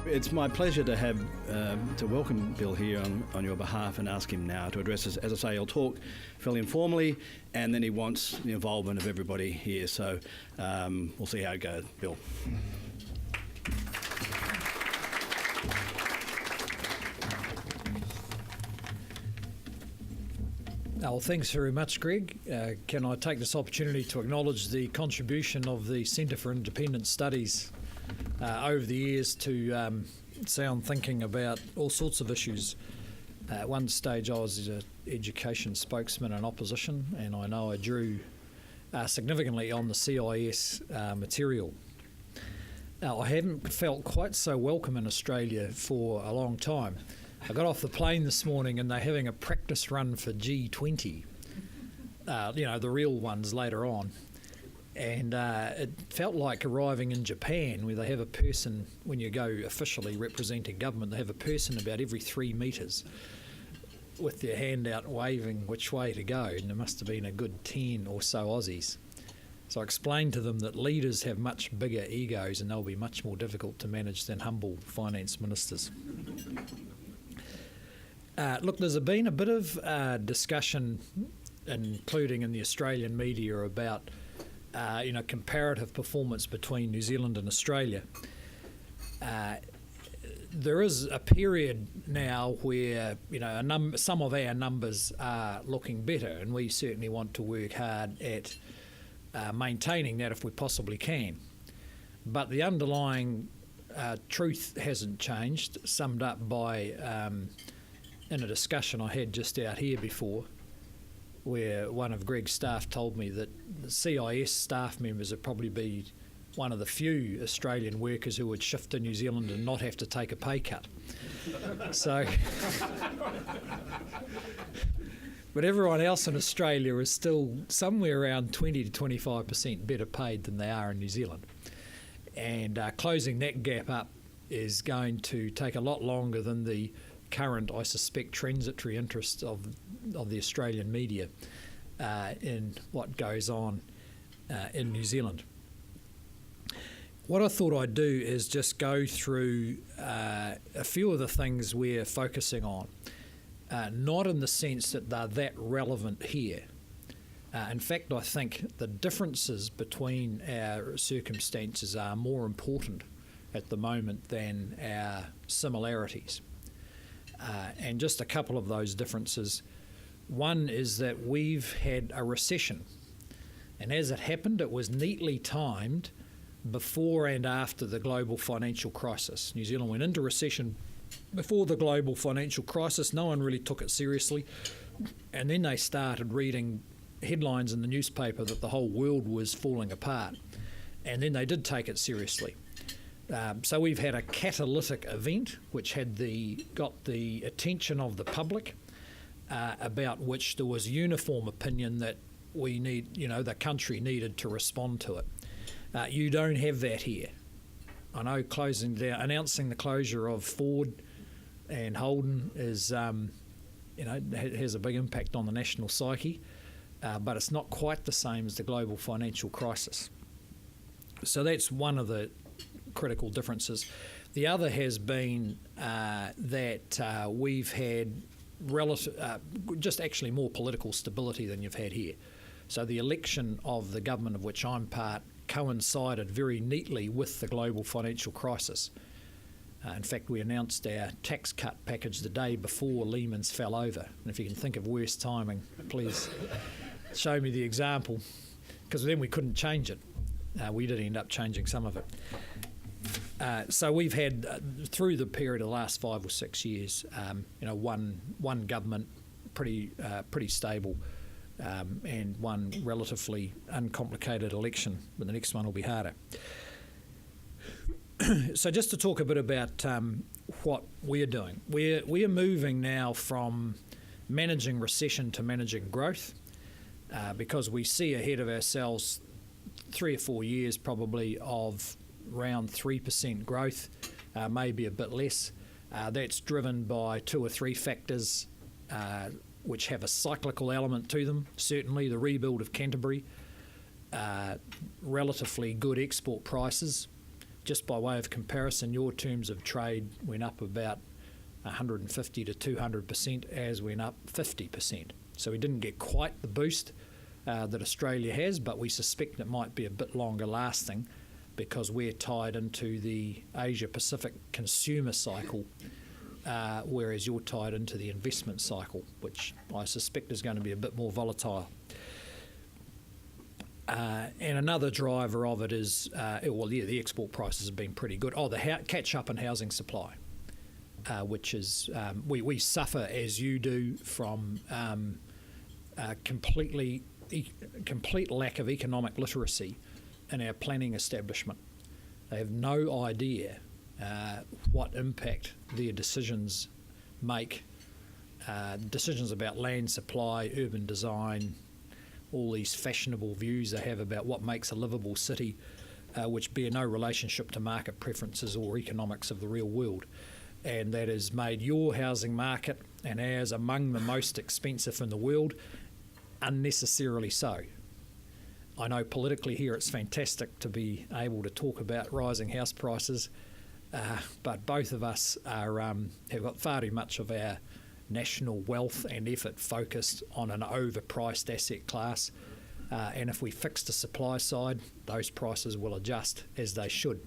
It's my pleasure to have to welcome Bill here on your behalf and ask him now to address us. As I say, he'll talk fairly informally, and then he wants the involvement of everybody here. So we'll see how it goes. Bill. Well, thanks very much, Greg. Can I take this opportunity to acknowledge the contribution of the Centre for Independent Studies over the years to sound thinking about all sorts of issues. At one stage I was an education spokesman in opposition, and I know I drew significantly on the CIS material. Now, I haven't felt quite so welcome in Australia for a long time. I got off the plane this morning and they're having a practice run for G20, the real ones later on. And it felt like arriving in Japan, where they have a person, when you go officially representing government, they have a person about every 3 metres with their hand out waving which way to go. And there must have been a good 10 or so Aussies. So I explained to them that leaders have much bigger egos and they'll be much more difficult to manage than humble finance ministers. Look, there's been a bit of discussion, including in the Australian media, about comparative performance between New Zealand and Australia. There is a period now where some of our numbers are looking better, and we certainly want to work hard at maintaining that if we possibly can. But the underlying truth hasn't changed, summed up by in a discussion I had just out here before, where one of Greg's staff told me that the CIS staff members would probably be one of the few Australian workers who would shift to New Zealand and not have to take a pay cut. So, but everyone else in Australia is still somewhere around 20 to 25% better paid than they are in New Zealand. And closing that gap up is going to take a lot longer than the current, I suspect, transitory interest of the Australian media in what goes on in New Zealand. What I thought I'd do is just go through a few of the things we're focusing on, not in the sense that they're that relevant here. In fact, I think the differences between our circumstances are more important at the moment than our similarities. And just a couple of those differences. One is that we've had a recession, and as it happened, it was neatly timed before and after the global financial crisis. New Zealand went into recession before the global financial crisis. No one really took it seriously, and then they started reading headlines in the newspaper that the whole world was falling apart, and then they did take it seriously. So we've had a catalytic event which got the attention of the public, about which there was uniform opinion that the country needed to respond to it. You don't have that here. I know announcing the closure of Ford and Holden is, has a big impact on the national psyche, but it's not quite the same as the global financial crisis. So that's one of the critical differences. The other has been that we've had just actually more political stability than you've had here. So the election of the government of which I'm part coincided very neatly with the global financial crisis. In fact, we announced our tax cut package the day before Lehman's fell over. And if you can think of worse timing, please show me the example, because then we couldn't change it. We did end up changing some of it. So we've had, through the period of the last 5 or 6 years, one government pretty stable, and one relatively uncomplicated election, but the next one will be harder. So just to talk a bit about what we're doing. We're moving now from managing recession to managing growth, because we see ahead of ourselves 3 or 4 years probably of around 3% growth, maybe a bit less. That's driven by 2 or 3 factors which have a cyclical element to them. Certainly the rebuild of Canterbury, relatively good export prices, just by way of comparison, your terms of trade went up about 150 to 200%, as went up 50%. So we didn't get quite the boost that Australia has, but we suspect it might be a bit longer lasting because we're tied into the Asia-Pacific consumer cycle, whereas you're tied into the investment cycle, which I suspect is going to be a bit more volatile. And another driver of it is, the export prices have been pretty good. The catch-up in housing supply, which is, we suffer, as you do, from complete lack of economic literacy in our planning establishment. They have no idea what impact their decisions make, decisions about land supply, urban design, all these fashionable views they have about what makes a livable city, which bear no relationship to market preferences or economics of the real world. And that has made your housing market and ours among the most expensive in the world, unnecessarily so. I know politically here it's fantastic to be able to talk about rising house prices, but both of us have got far too much of our national wealth and effort focused on an overpriced asset class, and if we fix the supply side, those prices will adjust as they should.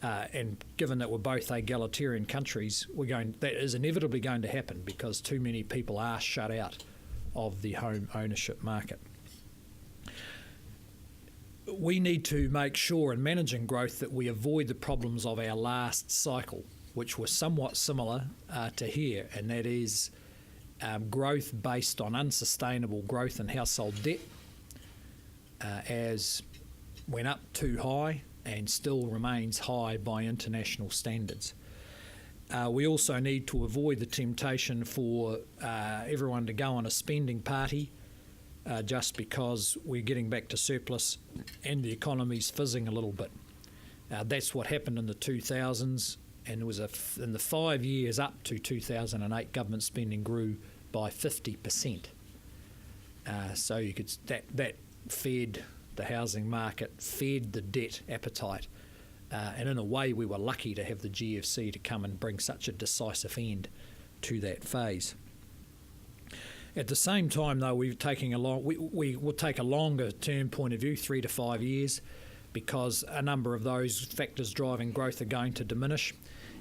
And given that we're both egalitarian countries, that is inevitably going to happen because too many people are shut out of the home ownership market. We need to make sure in managing growth that we avoid the problems of our last cycle, which were somewhat similar to here, and that is growth based on unsustainable growth in household debt, as went up too high and still remains high by international standards. We also need to avoid the temptation for everyone to go on a spending party just because we're getting back to surplus and the economy's fizzing a little bit. That's what happened in the 2000s, and it was in the 5 years up to 2008, government spending grew by 50%. So you could that fed the housing market, fed the debt appetite, and in a way we were lucky to have the GFC to come and bring such a decisive end to that phase. At the same time, though, we will take a longer term point of view, 3 to 5 years, because a number of those factors driving growth are going to diminish,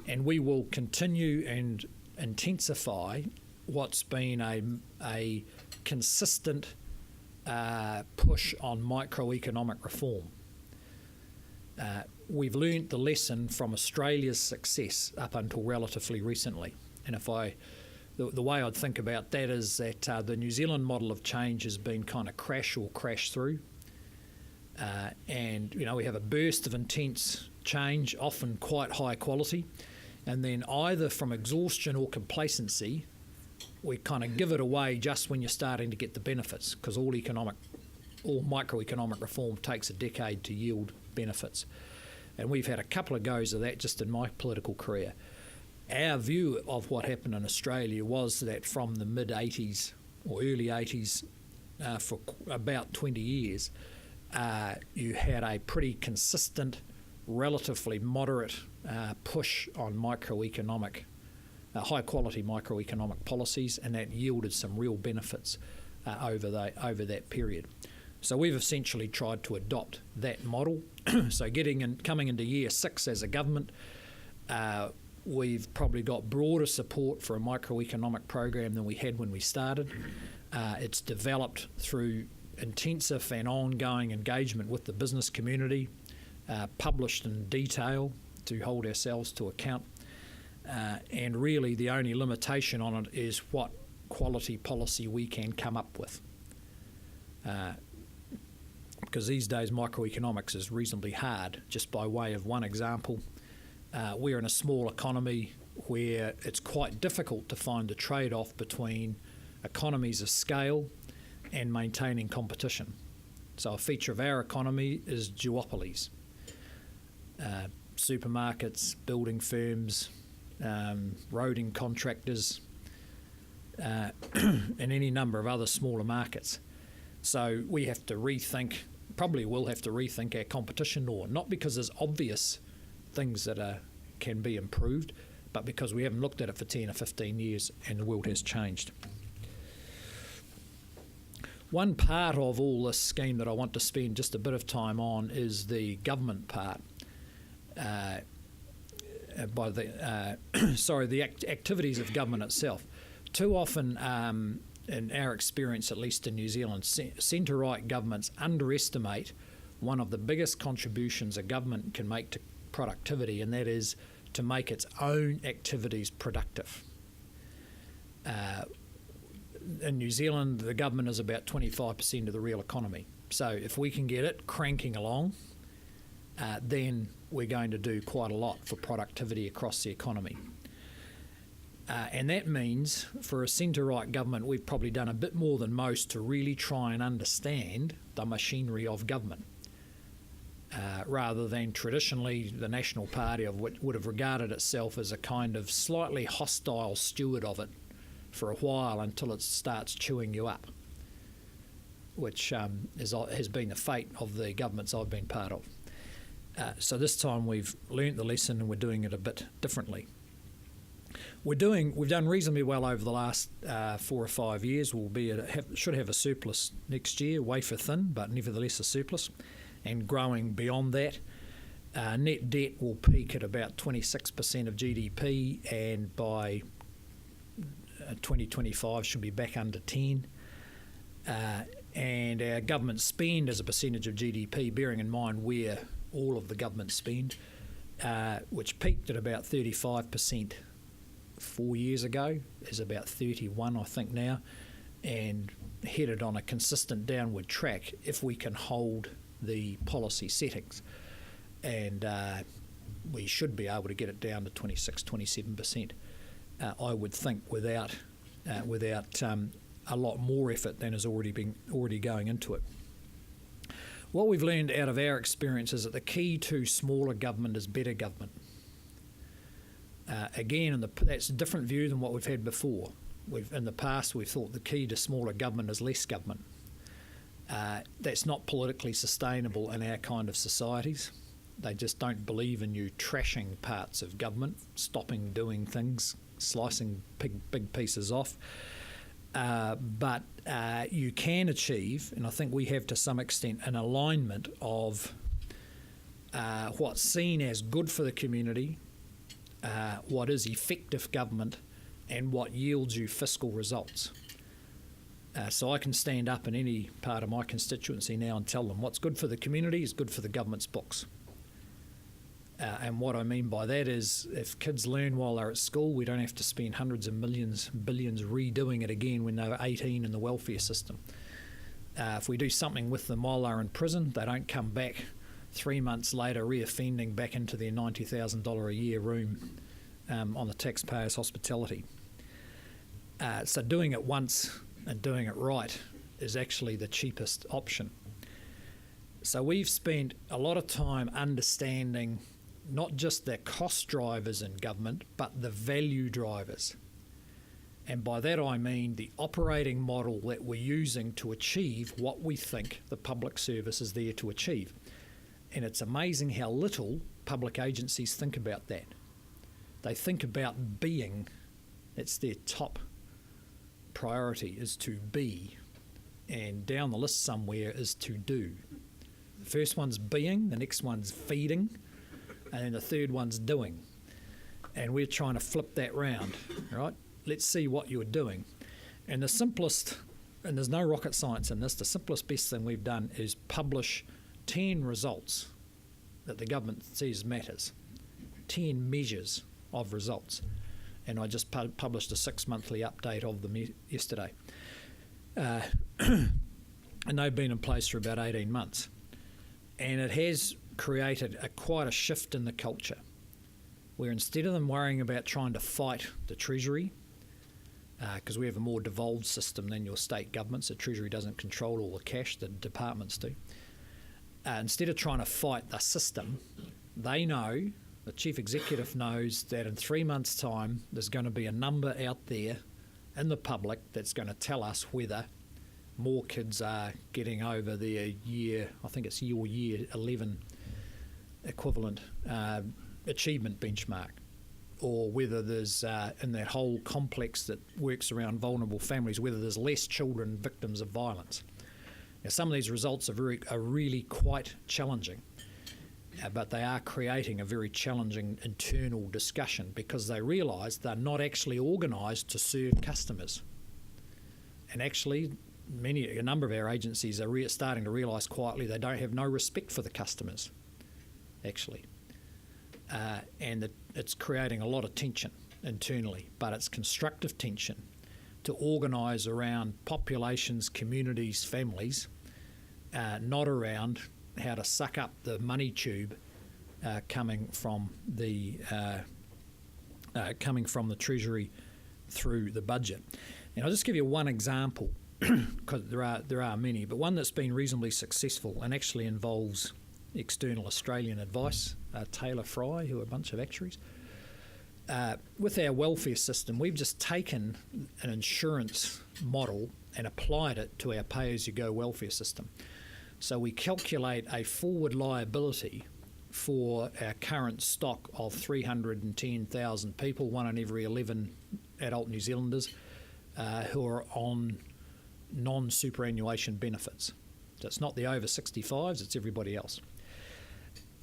and we will continue and intensify what's been a consistent push on microeconomic reform. We've learnt the lesson from Australia's success up until relatively recently, and the way I'd think about that is that the New Zealand model of change has been kind of crash or crash through, and we have a burst of intense change, often quite high quality, and then either from exhaustion or complacency, we kind of give it away just when you're starting to get the benefits, because all microeconomic reform takes a decade to yield benefits. And we've had a couple of goes of that just in my political career. Our view of what happened in Australia was that from the mid-80s or early 80s for about 20 years, you had a pretty consistent, relatively moderate push on microeconomic high-quality microeconomic policies, and that yielded some real benefits over that period. So we've essentially tried to adopt that model. So coming into year 6 as a government, we've probably got broader support for a microeconomic program than we had when we started. It's developed through intensive and ongoing engagement with the business community, published in detail to hold ourselves to account. And really the only limitation on it is what quality policy we can come up with. Because these days microeconomics is reasonably hard. Just by way of one example, we're in a small economy where it's quite difficult to find a trade-off between economies of scale and maintaining competition. So a feature of our economy is duopolies. Supermarkets, building firms, roading contractors, and any number of other smaller markets. So we have to probably will have to rethink our competition law, not because there's obvious things that can be improved, but because we haven't looked at it for 10 or 15 years and the world has changed. One part of all this scheme that I want to spend just a bit of time on is the government part. The activities of government itself. Too often, in our experience, at least in New Zealand, centre-right governments underestimate one of the biggest contributions a government can make to productivity, and that is to make its own activities productive. In New Zealand, the government is about 25% of the real economy. So if we can get it cranking along, then we're going to do quite a lot for productivity across the economy. And that means for a centre-right government, we've probably done a bit more than most to really try and understand the machinery of government. Rather than traditionally the National Party would have regarded itself as a kind of slightly hostile steward of it for a while until it starts chewing you up, which has been the fate of the governments I've been part of. So this time we've learnt the lesson and we're doing it a bit differently. We've done reasonably well over the last 4 or 5 years. Should have a surplus next year, wafer thin, but nevertheless a surplus, and growing beyond that. Net debt will peak at about 26% of GDP, and by 2025 should be back under 10. And our government spend as a percentage of GDP, bearing in mind where all of the government spend, which peaked at about 35% 4 years ago, is about 31, I think, now, and headed on a consistent downward track if we can hold the policy settings. And we should be able to get it down to 26, 27%, I would think, without a lot more effort than has already going into it. What we've learned out of our experience is that the key to smaller government is better government. Again, that's a different view than what we've had before. In the past, we've thought the key to smaller government is less government. That's not politically sustainable in our kind of societies. They just don't believe in you trashing parts of government, stopping doing things, slicing big pieces off. But you can achieve, and I think we have to some extent, an alignment of what's seen as good for the community, what is effective government, and what yields you fiscal results. So I can stand up in any part of my constituency now and tell them what's good for the community is good for the government's books. And what I mean by that is if kids learn while they're at school, we don't have to spend hundreds of millions, billions redoing it again when they're 18 in the welfare system. If we do something with them while they're in prison, they don't come back 3 months later reoffending back into their $90,000 a year room on the taxpayer's hospitality. So doing it once and doing it right is actually the cheapest option. So we've spent a lot of time understanding not just the cost drivers in government, but the value drivers. And by that I mean the operating model that we're using to achieve what we think the public service is there to achieve. And it's amazing how little public agencies think about that. They think about being. It's their top priority, is to be. And down the list somewhere is to do. The first one's being, the next one's feeding, and then the third one's doing. And we're trying to flip that round, right? Let's see what you're doing. And the simplest, and there's no rocket science in this, the simplest, best thing we've done is publish 10 results that the government sees matters, 10 measures of results. And I just published a 6-monthly update of them yesterday. And they've been in place for about 18 months. And it has created quite a shift in the culture, where instead of them worrying about trying to fight the Treasury, because we have a more devolved system than your state governments, the Treasury doesn't control all the cash, the departments do. Instead of trying to fight the system, they know, the chief executive knows that in 3 months' time there's going to be a number out there in the public that's going to tell us whether more kids are getting over their year, I think it's your year 11 equivalent achievement benchmark, or whether there's, in that whole complex that works around vulnerable families, whether there's less children victims of violence. Now, some of these results are really quite challenging, but they are creating a very challenging internal discussion because they realise they're not actually organised to serve customers. And actually, a number of our agencies are starting to realise quietly they don't have no respect for the customers, actually. And it's creating a lot of tension internally, but it's constructive tension to organise around populations, communities, families, not around how to suck up the money tube coming from the Treasury through the budget. And I'll just give you one example, because there are many, but one that's been reasonably successful and actually involves external Australian advice, Taylor Fry, who are a bunch of actuaries. With our welfare system, we've just taken an insurance model and applied it to our pay-as-you-go welfare system. So we calculate a forward liability for our current stock of 310,000 people, 1 in every 11 adult New Zealanders, who are on non-superannuation benefits. So it's not the over 65s, it's everybody else.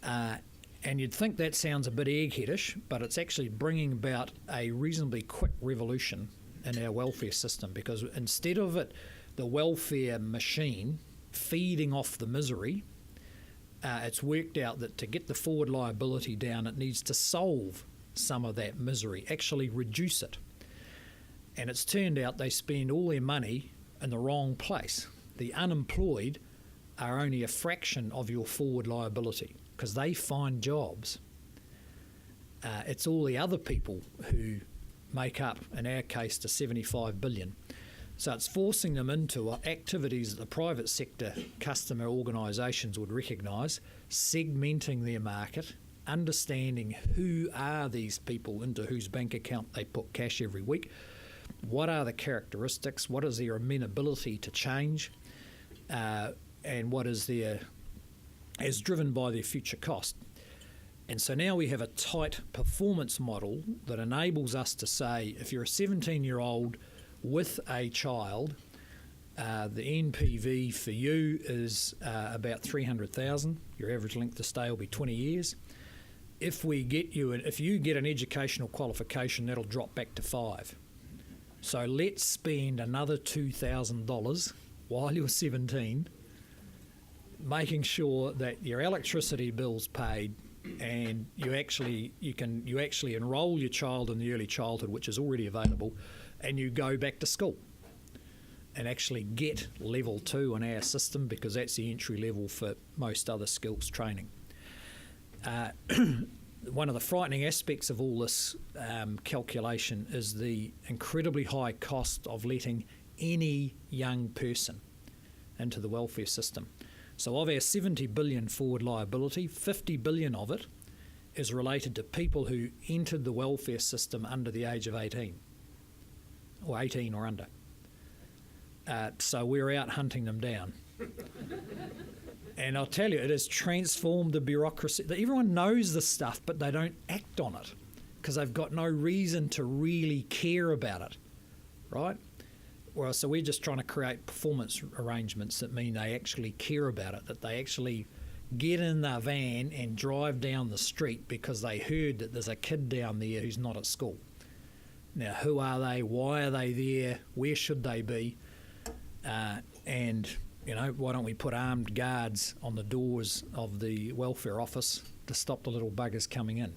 And you'd think that sounds a bit eggheadish, but it's actually bringing about a reasonably quick revolution in our welfare system, because instead of the welfare machine feeding off the misery, it's worked out that to get the forward liability down, it needs to solve some of that misery, actually reduce it. And it's turned out they spend all their money in the wrong place. The unemployed are only a fraction of your forward liability because they find jobs. It's all the other people who make up, in our case, the 75 billion. So it's forcing them into activities that the private sector customer organisations would recognise, segmenting their market, understanding who are these people into whose bank account they put cash every week, what are the characteristics, what is their amenability to change, and what is as driven by their future cost. And so now we have a tight performance model that enables us to say, if you're a 17-year-old with a child, the NPV for you is about 300,000. Your average length of stay will be 20 years. If you get an educational qualification, that'll drop back to 5. So let's spend another $2,000 while you're 17, making sure that your electricity bill's paid, and you actually enrol your child in the early childhood, which is already available, and you go back to school and actually get level 2 in our system, because that's the entry level for most other skills training. One of the frightening aspects of all this calculation is the incredibly high cost of letting any young person into the welfare system. So of our 70 billion forward liability, 50 billion of it is related to people who entered the welfare system under the age of 18, or 18 or under. So we're out hunting them down. And I'll tell you, it has transformed the bureaucracy. Everyone knows this stuff, but they don't act on it because they've got no reason to really care about it, right? Well, so we're just trying to create performance arrangements that mean they actually care about it, that they actually get in their van and drive down the street because they heard that there's a kid down there who's not at school. Now, who are they? Why are they there? Where should they be? And why don't we put armed guards on the doors of the welfare office to stop the little buggers coming in?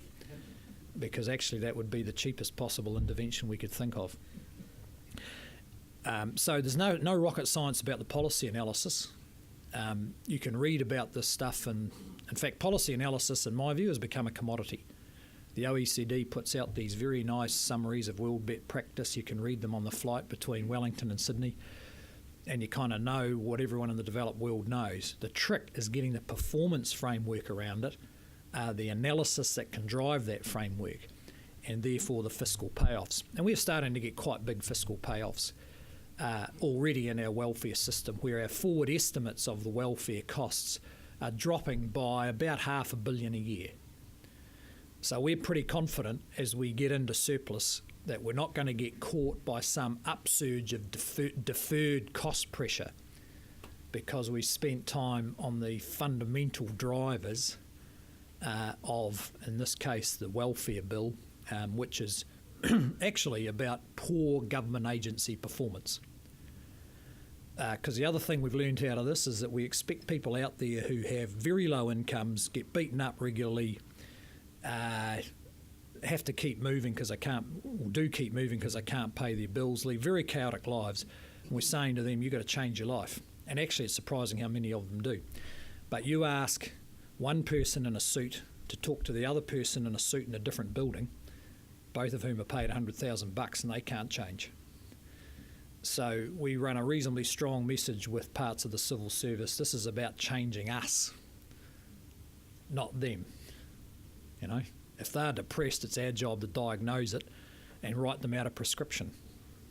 Because actually that would be the cheapest possible intervention we could think of. So there's no rocket science about the policy analysis. You can read about this stuff, and in fact policy analysis, in my view, has become a commodity. The OECD puts out these very nice summaries of world best practice. You can read them on the flight between Wellington and Sydney, and you kind of know what everyone in the developed world knows. The trick is getting the performance framework around it, the analysis that can drive that framework, and therefore the fiscal payoffs. And we're starting to get quite big fiscal payoffs already in our welfare system, where our forward estimates of the welfare costs are dropping by about $500 million a year. So we're pretty confident as we get into surplus that we're not going to get caught by some upsurge of deferred cost pressure, because we spent time on the fundamental drivers of, in this case, the welfare bill, which is actually about poor government agency performance. Because the other thing we've learned out of this is that we expect people out there who have very low incomes, get beaten up regularly, have to keep moving because they can't, or do keep moving because they can't pay their bills, lead very chaotic lives. And we're saying to them, you've got to change your life. And actually it's surprising how many of them do. But you ask one person in a suit to talk to the other person in a suit in a different building, both of whom are paid $100,000, and they can't change. So we run a reasonably strong message with parts of the civil service. This is about changing us, not them. You know, if they're depressed, it's our job to diagnose it and write them out a prescription,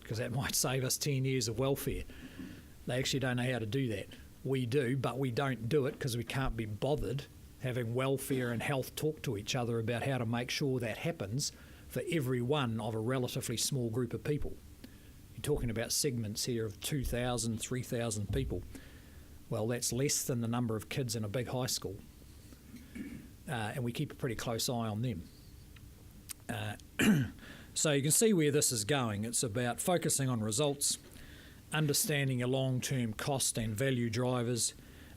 because that might save us 10 years of welfare. They actually don't know how to do that. We do, but we don't do it because we can't be bothered having welfare and health talk to each other about how to make sure that happens for every one of a relatively small group of people. You're talking about segments here of 2,000, 3,000 people. Well, that's less than the number of kids in a big high school. And we keep a pretty close eye on them. So you can see where this is going. It's about focusing on results, understanding your long-term cost and value drivers,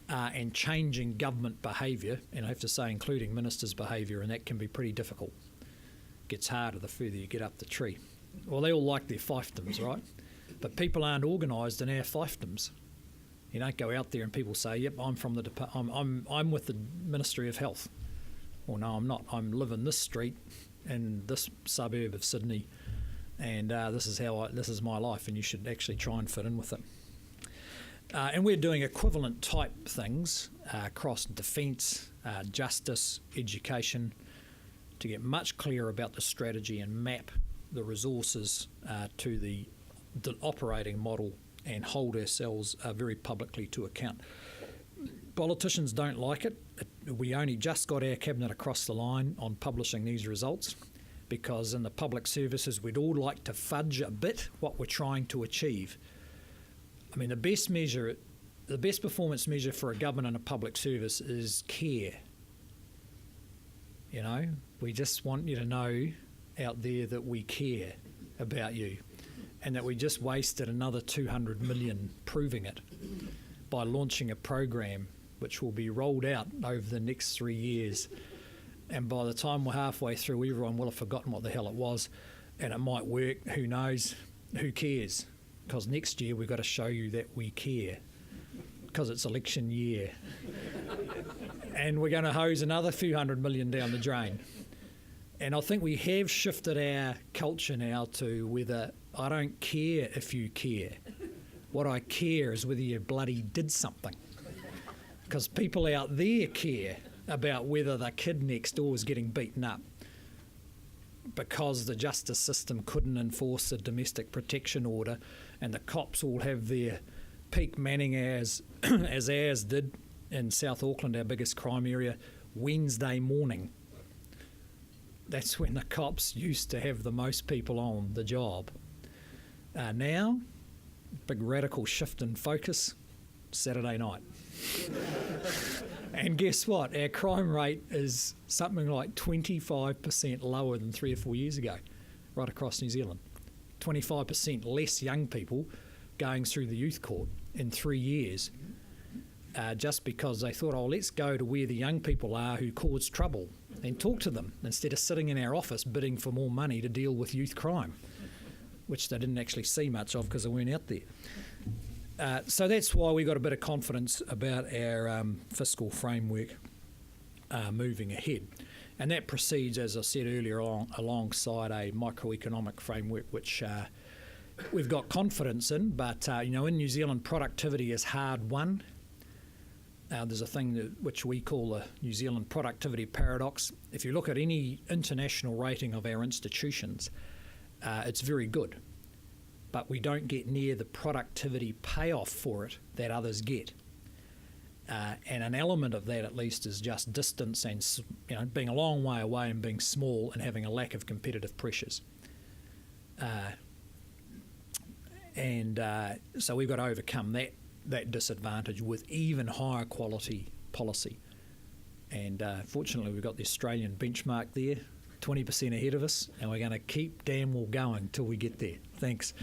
and changing government behaviour, and I have to say including ministers' behaviour, and that can be pretty difficult. It gets harder the further you get up the tree. Well, they all like their fiefdoms, right? But people aren't organised in our fiefdoms. You don't go out there and people say, "Yep, I'm from the I'm with the Ministry of Health." Well, no, I'm not. I'm living this street in this suburb of Sydney, and this is my life, and you should actually try and fit in with it. And we're doing equivalent type things across defence, justice, education, to get much clearer about the strategy and map the resources to the operating model and hold ourselves very publicly to account. Politicians don't like it. We only just got our cabinet across the line on publishing these results, because in the public services we'd all like to fudge a bit what we're trying to achieve. I mean, the best performance measure for a government and a public service is care. You know, we just want you to know out there that we care about you, and that we just wasted another 200 million proving it by launching a program which will be rolled out over the next 3 years. And by the time we're halfway through, everyone will have forgotten what the hell it was, and it might work, who knows, who cares? Because next year we've got to show you that we care, because it's election year. And we're going to hose another few hundred million down the drain. And I think we have shifted our culture now to whether I don't care if you care. What I care is whether you bloody did something. Because people out there care about whether the kid next door is getting beaten up because the justice system couldn't enforce a domestic protection order, and the cops all have their peak manning as ours did in South Auckland, our biggest crime area, Wednesday morning. That's when the cops used to have the most people on the job. Now, big radical shift in focus, Saturday night. And guess what? Our crime rate is something like 25% lower than 3 or 4 years ago, right across New Zealand. 25% less young people going through the youth court in 3 years, just because they thought, oh, let's go to where the young people are who cause trouble and talk to them instead of sitting in our office bidding for more money to deal with youth crime, which they didn't actually see much of because they weren't out there. So that's why we got a bit of confidence about our fiscal framework moving ahead. And that proceeds, as I said earlier, alongside a microeconomic framework, which we've got confidence in. But, in New Zealand, productivity is hard won. There's a thing which we call the New Zealand productivity paradox. If you look at any international rating of our institutions, it's very good. But we don't get near the productivity payoff for it that others get. And an element of that, at least, is just distance and being a long way away and being small and having a lack of competitive pressures. So we've got to overcome that disadvantage with even higher quality policy. And fortunately, we've got the Australian benchmark there, 20% ahead of us, and we're going to keep damn well going till we get there. Thanks.